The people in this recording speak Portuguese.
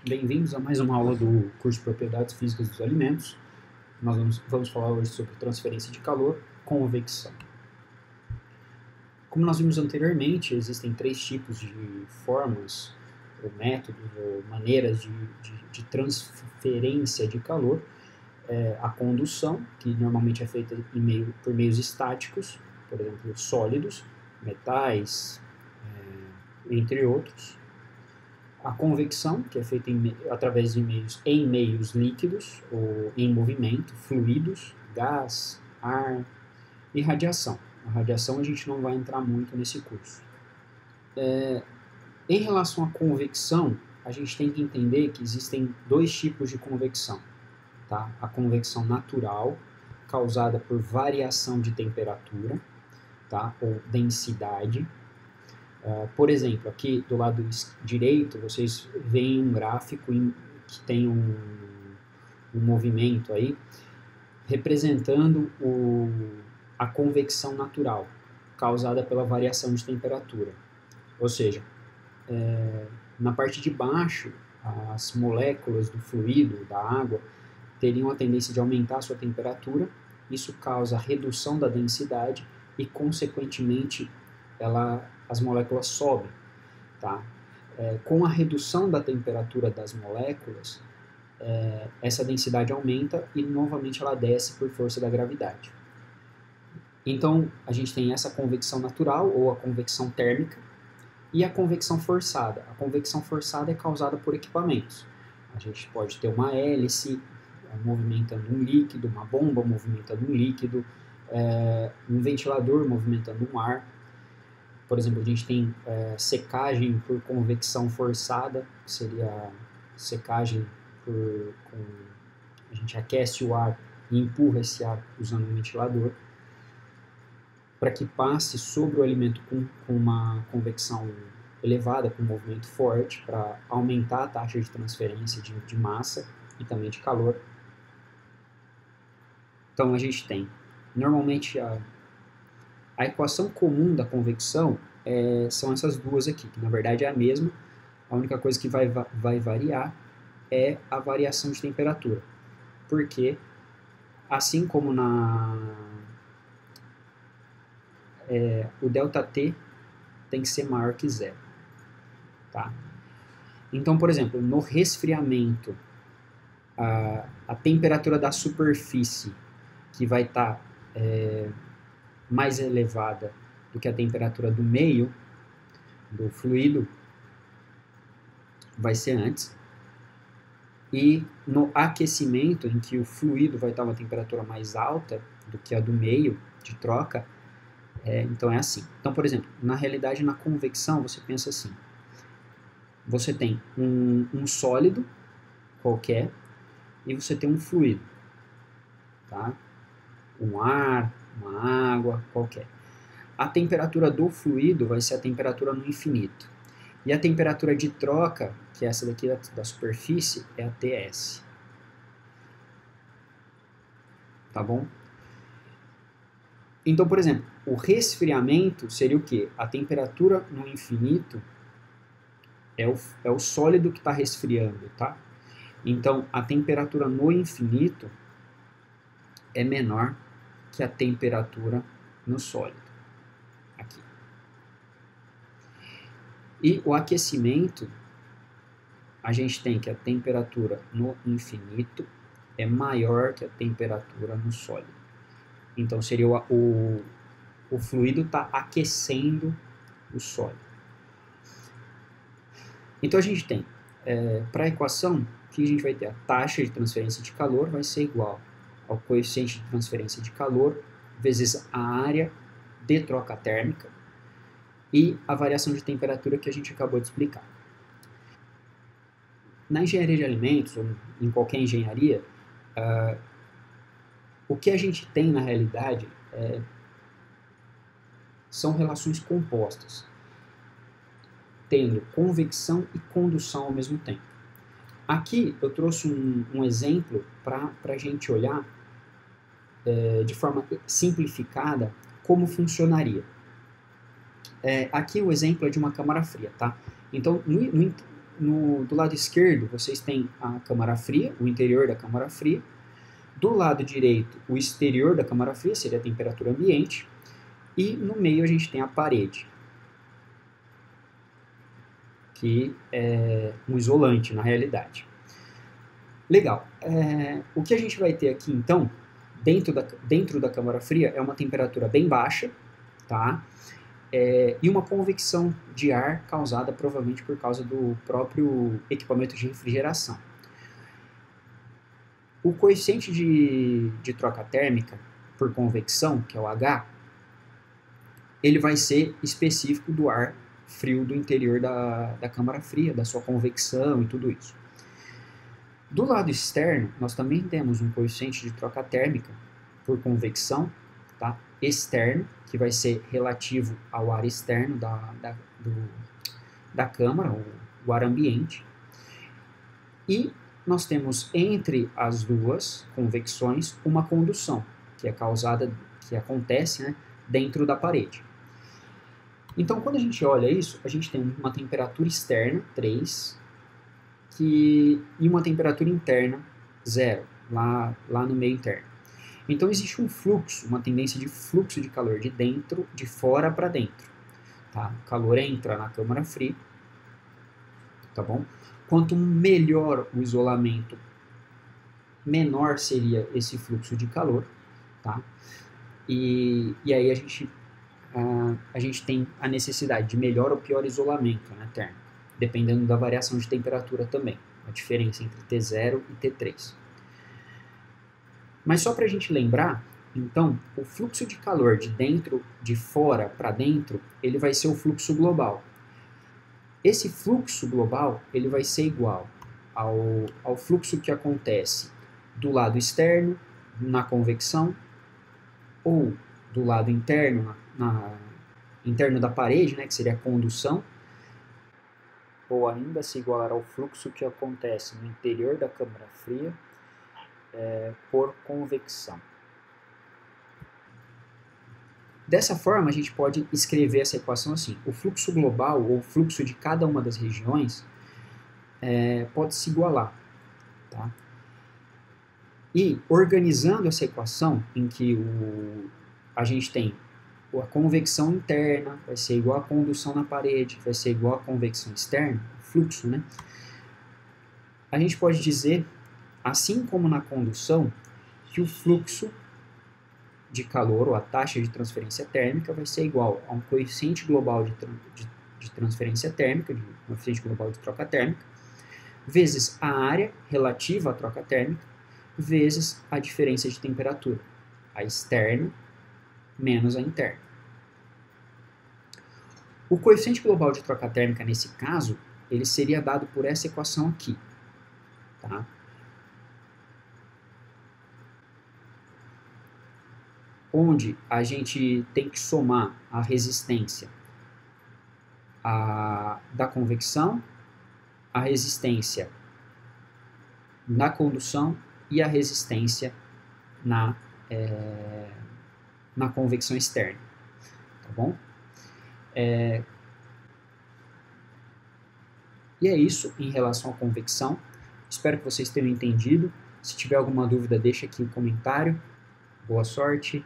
Bem-vindos a mais uma aula do curso de Propriedades Físicas dos Alimentos. Nós vamos falar hoje sobre transferência de calor, convecção. Como nós vimos anteriormente, existem três tipos de formas, ou métodos, ou maneiras de transferência de calor. A condução, que normalmente é feita por meios estáticos, por exemplo, sólidos, metais, entre outros. A convecção, que é feita através de meios líquidos ou em movimento, fluidos, gás, ar e radiação. A radiação a gente não vai entrar muito nesse curso. Em relação à convecção, a gente tem que entender que existem dois tipos de convecção. Tá? A convecção natural, causada por variação de temperatura, tá? Ou densidade. Por exemplo, aqui do lado direito, vocês veem um gráfico que tem um movimento aí, representando a convecção natural, causada pela variação de temperatura. Ou seja, na parte de baixo, as moléculas do fluido, da água, teriam a tendência de aumentar a sua temperatura, isso causa redução da densidade e, consequentemente, as moléculas sobem. Tá? Com a redução da temperatura das moléculas, essa densidade aumenta e, novamente, ela desce por força da gravidade. Então, a gente tem essa convecção natural, ou a convecção térmica, e a convecção forçada. A convecção forçada é causada por equipamentos. A gente pode ter uma hélice movimentando um líquido, uma bomba movimentando um líquido, um ventilador movimentando um ar. Por exemplo, a gente tem secagem por convecção forçada, que seria secagem a gente aquece o ar e empurra esse ar usando um ventilador, para que passe sobre o alimento com uma convecção elevada, com um movimento forte, para aumentar a taxa de transferência de massa e também de calor. Então a gente tem, normalmente, a equação comum da convecção são essas duas aqui, que na verdade é a mesma. A única coisa que vai variar é a variação de temperatura. Porque, assim como o ΔT tem que ser maior que zero. Tá? Então, por exemplo, no resfriamento, a temperatura da superfície, que vai estar mais elevada do que a temperatura do meio, do fluido, vai ser antes. E no aquecimento, em que o fluido vai estar uma temperatura mais alta do que a do meio de troca, então é assim. Então, por exemplo, na realidade, na convecção, você pensa assim. Você tem um sólido qualquer e você tem um fluido. Tá? Um ar, uma água, qualquer. A temperatura do fluido vai ser a temperatura no infinito. E a temperatura de troca, que é essa daqui da superfície, é a TS. Tá bom? Então, por exemplo, o resfriamento seria o quê? A temperatura no infinito é o sólido que está resfriando, tá? Então, a temperatura no infinito é menor que a temperatura no sólido. Aqui. E o aquecimento, a gente tem que a temperatura no infinito é maior que a temperatura no sólido. Então, seria o fluido está aquecendo o sólido. Então, a gente tem, para a equação, que a gente vai ter a taxa de transferência de calor vai ser igual ao coeficiente de transferência de calor vezes a área de troca térmica e a variação de temperatura que a gente acabou de explicar. Na engenharia de alimentos, ou em qualquer engenharia, o que a gente tem na realidade são relações compostas, tendo convecção e condução ao mesmo tempo. Aqui eu trouxe um exemplo para a gente olhar de forma simplificada como funcionaria. Aqui o exemplo é de uma câmara fria, tá? Então, do lado esquerdo, vocês têm a câmara fria, o interior da câmara fria. Do lado direito, o exterior da câmara fria, seria a temperatura ambiente. E no meio a gente tem a parede, que é um isolante na realidade. Legal. O que a gente vai ter aqui, então, dentro da câmara fria, é uma temperatura bem baixa, tá? E uma convecção de ar causada provavelmente por causa do próprio equipamento de refrigeração. O coeficiente de troca térmica por convecção, que é o H, ele vai ser específico do ar frio do interior da câmara fria, da sua convecção e tudo isso. Do lado externo, nós também temos um coeficiente de troca térmica por convecção, tá? Externo, que vai ser relativo ao ar externo da câmara, o ar ambiente. E nós temos entre as duas convecções uma condução, que acontece, né, dentro da parede. Então, quando a gente olha isso, a gente tem uma temperatura externa, 3, e uma temperatura interna, 0, lá no meio interno. Então, existe um fluxo, uma tendência de fluxo de calor de fora para dentro. Tá? O calor entra na câmara fria, tá bom? Quanto melhor o isolamento, menor seria esse fluxo de calor, tá? E aí a gente tem a necessidade de melhor ou pior isolamento, né, térmico, dependendo da variação de temperatura também, a diferença entre T0 e T3. Mas só para a gente lembrar, então, o fluxo de calor de fora para dentro, ele vai ser o fluxo global. Esse fluxo global, ele vai ser igual ao fluxo que acontece do lado externo, na convecção, ou do lado interno, interno da parede, né, que seria a condução, ou ainda se igualar ao fluxo que acontece no interior da câmara fria por convecção. Dessa forma, a gente pode escrever essa equação assim: o fluxo global, ou o fluxo de cada uma das regiões, pode se igualar. Tá? E organizando essa equação, em que a gente tem a convecção interna, vai ser igual à condução na parede, vai ser igual à convecção externa, fluxo, né? A gente pode dizer, assim como na condução, que o fluxo de calor, ou a taxa de transferência térmica, vai ser igual a um coeficiente global de transferência térmica, de coeficiente global de troca térmica, vezes a área relativa à troca térmica, vezes a diferença de temperatura, a externa menos a interna. O coeficiente global de troca térmica, nesse caso, ele seria dado por essa equação aqui. Tá? Onde a gente tem que somar a resistência da convecção, a resistência na condução e a resistência na convecção externa, tá bom? E é isso em relação à convecção. Espero que vocês tenham entendido. Se tiver alguma dúvida, deixa aqui um comentário. Boa sorte.